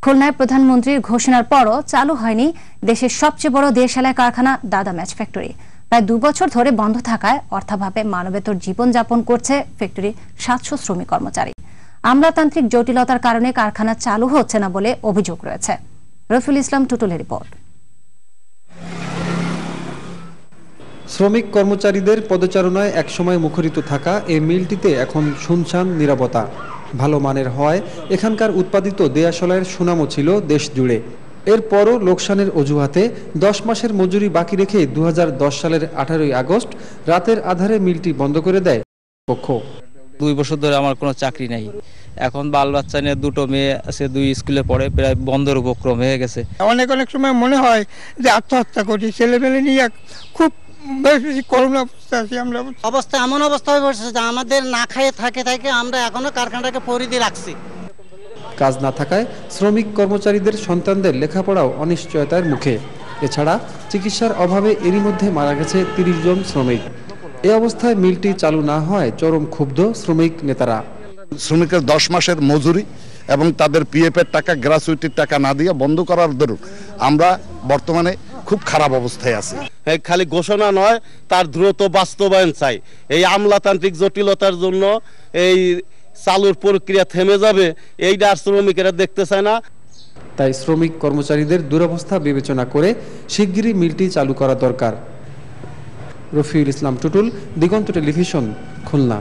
খুলনায় প্রধানমন্ত্রীর ঘোষণার পরও চালু হয়নি দেশের সবচেয়ে বড় দেশালাই কারখানা দাদা ম্যাচ ফ্যাক্টরি। প্রায় 2 বছর ধরে বন্ধ থাকায় অর্থাভাবে মানবেতর জীবনযাপন করছে ফ্যাক্টরির 700 শ্রমিক কর্মচারী। আমলাতান্ত্রিক জটিলতার কারণে কারখানা চালু হচ্ছে না বলে অভিযোগ রয়েছে। রফিউল ইসলাম টুটুলের রিপোর্ট। শ্রমিক কর্মচারীদের পদচারণায় একসময় মুখরিত থাকা এই মিলটিতে এখন শুনশান নীরবতা। ভালো মানের হয় এখানকার উৎপাদিত দেশালাইয়ের সুনামও ছিল দেশ জুড়ে। এরপরও লোকসানের অজুহাতে 10 মাসের মজুরি বাকি রেখে 2010 সালের 18ই আগস্ট রাতের আধারে মিলটি বন্ধ করে দেয় পক্ষ। 2 বছর ধরে আমার কোনো চাকরি নেই। এখন বাল বাচ্চা নিয়ে 2টো মেয়ে আছে, 2 স্কুলে পড়ে, প্রায় বন্ধের উপক্রম হয়ে গেছে। অনেক সময় মনে হয় যে আত্মহত্যা করি, ছেলেমেলে নিয়ে খুব করুণ অবস্থা আছি আমরা। অবস্থা এমন অবস্থা হয়ে পড়ছে যে আমাদের না খাইয়ে থাকে আমরা এখনো কারখানাটাকে পরিধি রাখছি। কাজ না থাকায় শ্রমিক কর্মচারীদের সন্তানদের লেখাপড়াও অনিশ্চয়তার মুখে। এছাড়া চিকিৎসার অভাবে এরই মধ্যে মারা গেছে 30 জন শ্রমিক। এই অবস্থায় মিলটি চালু না হয় চরম ক্ষুব্ধ শ্রমিক নেতারা। শ্রমিকের 10 মাসের মজুরি এবং তাদের পিএফের টাকা, গ্র্যাচুইটির টাকা না দিয়ে বন্ধ করার দরুন আমরা বর্তমানে খুব খারাপ অবস্থায় আছি। খালি ঘোষণা নয়, তার দ্রুত বাস্তবায়ন চাই। এই আমলাতান্ত্রিক জটিলতার জন্য এই চালুর প্রক্রিয়া থেমে যাবে, এইটা আর শ্রমিকেরা দেখতে চায় না। তাই শ্রমিক কর্মচারীদের দুরবস্থা বিবেচনা করে শিগগিরই মিলটি চালু করা দরকার। রফিউল ইসলাম টুটুল, দিগন্ত টেলিভিশন, খুলনা।